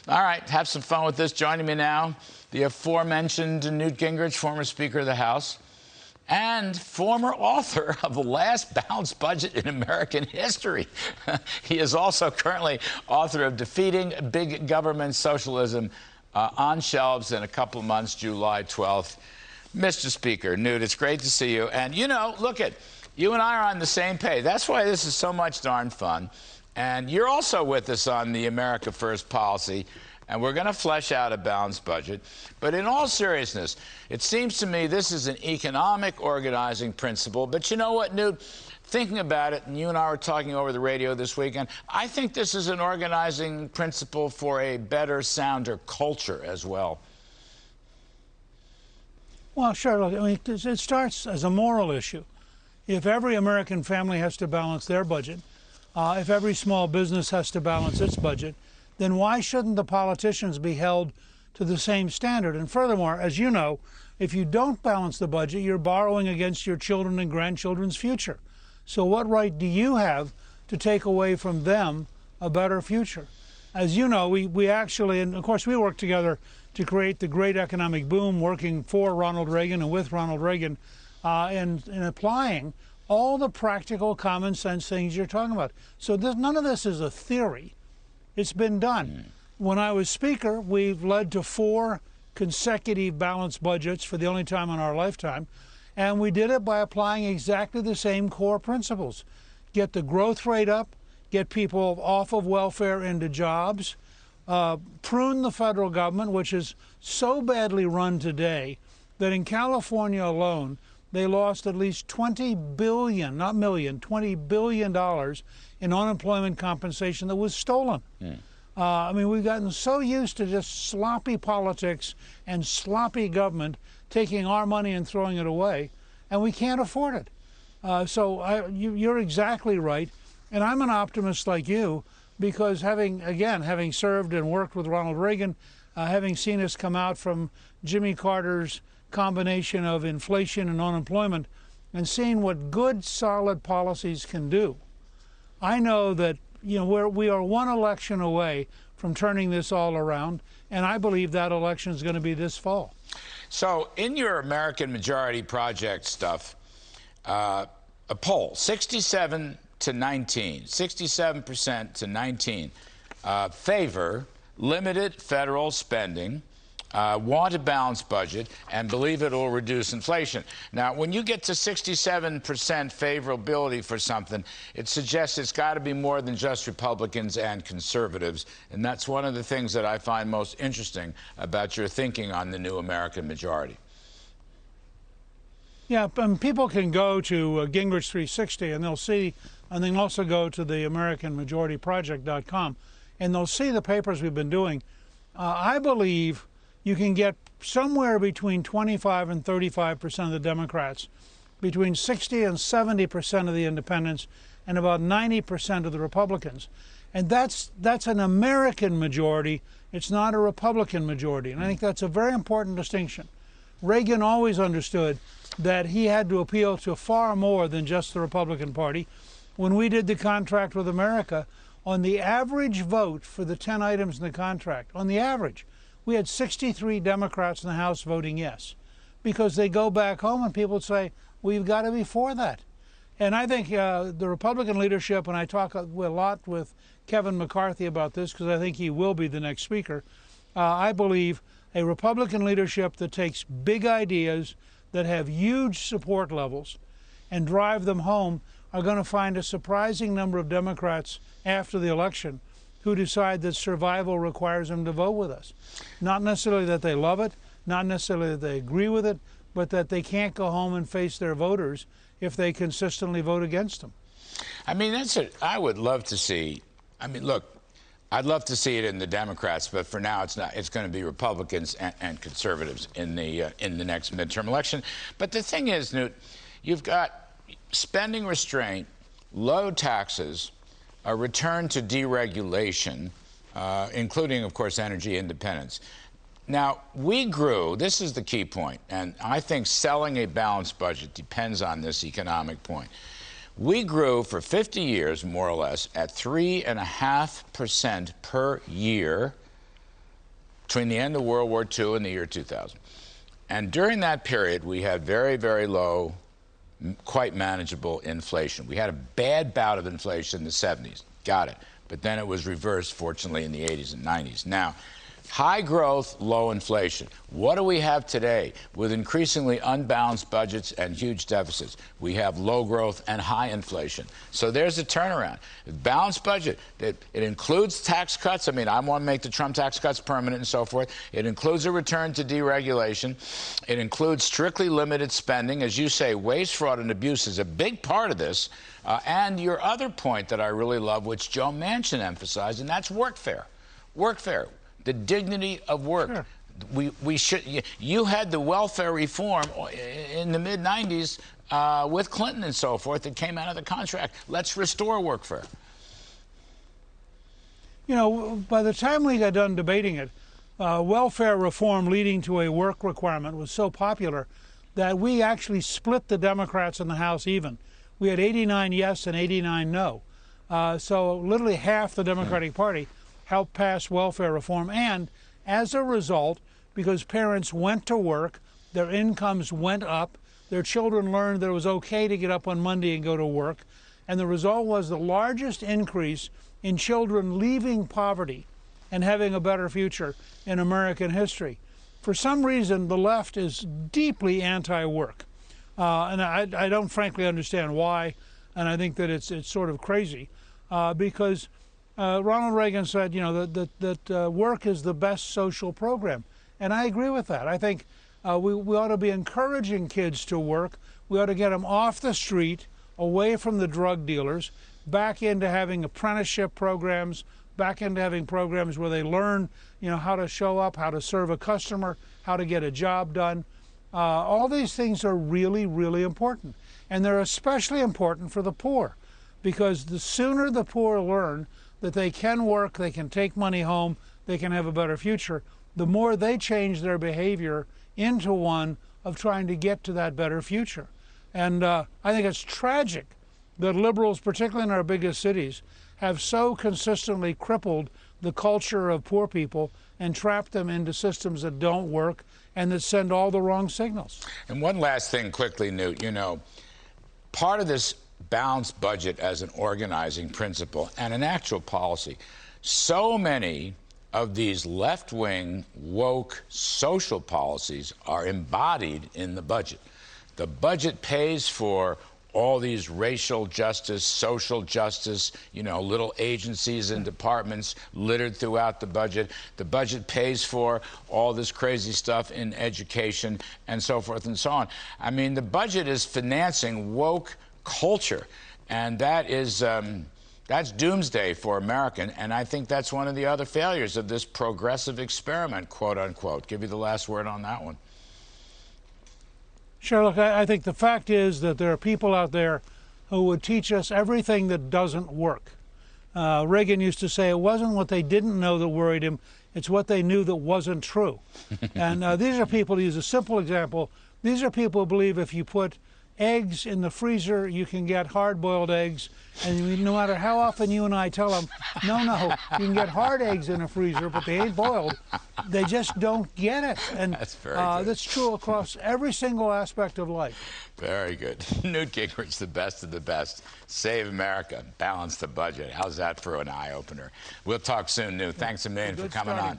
All right, have some fun with this. Joining me now, the aforementioned Newt Gingrich, former Speaker of the House, and former author of the last balanced budget in American history. He is also currently author of Defeating Big Government Socialism, on shelves in a couple of months, July 12th. Mr. Speaker, Newt, it's great to see you. And, you know, look at, you and I are on the same page. That's why this is so much darn fun. And you're also with us on the America First policy, and we're going to flesh out a balanced budget. But in all seriousness, it seems to me this is an economic organizing principle. But you know what, Newt? Thinking about it, and you and I were talking over the radio this weekend, I think this is an organizing principle for a better, sounder culture as well. Well, sure. Look, I mean, it starts as a moral issue. If every American family has to balance their budget, if every small business has to balance its budget, then why shouldn't the politicians be held to the same standard? And furthermore, as you know, if you don't balance the budget, you're borrowing against your children and grandchildren's future. So what right do you have to take away from them a better future? As you know, we actually, and of course we worked together to create the great economic boom, working for Ronald Reagan and with Ronald Reagan, and applying all the practical common sense things you're talking about. So none of this is a theory. It's been done. When I was Speaker, we've led to 4 consecutive balanced budgets for the only time in our lifetime. And we did it by applying exactly the same core principles. Get the growth rate up, get people off of welfare into jobs, prune the federal government, which is so badly run today that in California alone, they lost at least $20 billion, not million, $20 billion in unemployment compensation that was stolen. I mean, we've gotten so used to just sloppy politics and sloppy government taking our money and throwing it away, and we can't afford it. You're exactly right, and I'm an optimist like you because having served and worked with Ronald Reagan, having seen us come out from Jimmy Carter's combination of inflation and unemployment, and seeing what good, solid policies can do, I know that we are one election away from turning this all around, and I believe that election is going to be this fall. So in your American Majority Project stuff, a poll, 67% to 19, favor limited federal spending, want a balanced budget, and believe it will reduce inflation. Now, when you get to 67% favorability for something, it suggests it's got to be more than just Republicans and conservatives, and that's one of the things that I find most interesting about your thinking on the new American majority. Yeah, people can go to Gingrich 360 and they'll see, and they can also go to the AmericanMajorityProject.com, and they'll see the papers we've been doing. I believe you can get somewhere between 25 and 35% of the Democrats, between 60 and 70% of the independents, and about 90% of the Republicans. And that's an American majority. It's not a Republican majority. And I think that's a very important distinction. Reagan always understood that he had to appeal to far more than just the Republican Party. When we did the contract with America, on the average vote for the 10 items in the contract, on the average, we had 63 Democrats in the House voting yes, because they go back home and people say, we've got to be for that. And I think the Republican leadership, and I talk a lot with Kevin McCarthy about this because I think he will be the next speaker, I believe a Republican leadership that takes big ideas that have huge support levels and drive them home are going to find a surprising number of Democrats after the election who decide that survival requires them to vote with us. Not necessarily that they love it, not necessarily that they agree with it, but that they can't go home and face their voters if they consistently vote against them. I mean, I would love to see. I mean, look, I'd love to see it in the Democrats, but for now it's not. It's going to be Republicans and conservatives in the next midterm election. But the thing is, Newt, you've got spending restraint, low taxes, a return to deregulation, including, of course, energy independence. Now, we grew, this is the key point, and I think selling a balanced budget depends on this economic point. We grew for 50 years, more or less, at 3.5% per year between the end of World War II and the year 2000. And during that period, we had very, very low, quite manageable inflation. We had a bad bout of inflation in the 70s. Got it. But then it was reversed, fortunately, in the 80s and 90s. Now, high growth, low inflation. What do we have today with increasingly unbalanced budgets and huge deficits? We have low growth and high inflation. So there's a turnaround. Balanced budget, it includes tax cuts. I mean, I want to make the Trump tax cuts permanent and so forth. It includes a return to deregulation. It includes strictly limited spending. As you say, waste, fraud, and abuse is a big part of this. And your other point that I really love, which Joe Manchin emphasized, and that's workfare. Workfare. The dignity of work. Sure. We should. You had the welfare reform in the mid-90s with Clinton and so forth that came out of the contract. Let's restore workfare. You know, by the time we got done debating it, welfare reform leading to a work requirement was so popular that we actually split the Democrats in the House even. We had 89 yes and 89 no. So literally half the Democratic Party helped pass welfare reform, and as a result, because parents went to work, their incomes went up, their children learned that it was okay to get up on Monday and go to work, and the result was the largest increase in children leaving poverty and having a better future in American history. For some reason, the left is deeply anti-work, and I don't frankly understand why, and I think that it's sort of crazy, because Ronald Reagan said, you know, that work is the best social program. And I agree with that. I think we ought to be encouraging kids to work. We ought to get them off the street, away from the drug dealers, back into having apprenticeship programs, back into having programs where they learn, you know, how to show up, how to serve a customer, how to get a job done. All these things are really, really important. And they're especially important for the poor, because the sooner the poor learn that they can work, they can take money home, they can have a better future, the more they change their behavior into one of trying to get to that better future. And I think it's tragic that liberals, particularly in our biggest cities, have so consistently crippled the culture of poor people and trapped them into systems that don't work and that send all the wrong signals. And one last thing quickly, Newt, you know, part of this balanced budget as an organizing principle and an actual policy. So many of these left-wing, woke social policies are embodied in the budget. The budget pays for all these racial justice, social justice, you know, little agencies and departments littered throughout the budget. The budget pays for all this crazy stuff in education and so forth and so on. I mean, the budget is financing woke culture, and that is that's doomsday for America, and I think that's one of the other failures of this progressive experiment, quote unquote. Give you the last word on that one. Sure, look, I think the fact is that there are people out there who would teach us everything that doesn't work. Reagan used to say it wasn't what they didn't know that worried him, it's what they knew that wasn't true. And these are people, to use a simple example, these are people who believe if you put eggs in the freezer, you can get hard-boiled eggs, and no matter how often you and I tell them, no, you can get hard eggs in a freezer, but they ain't boiled, they just don't get it. And that's very good. That's true across every single aspect of life. Very good. Newt Gingrich, the best of the best. Save America, balance the budget. How's that for an eye-opener? We'll talk soon, Newt. Thanks a million for coming on.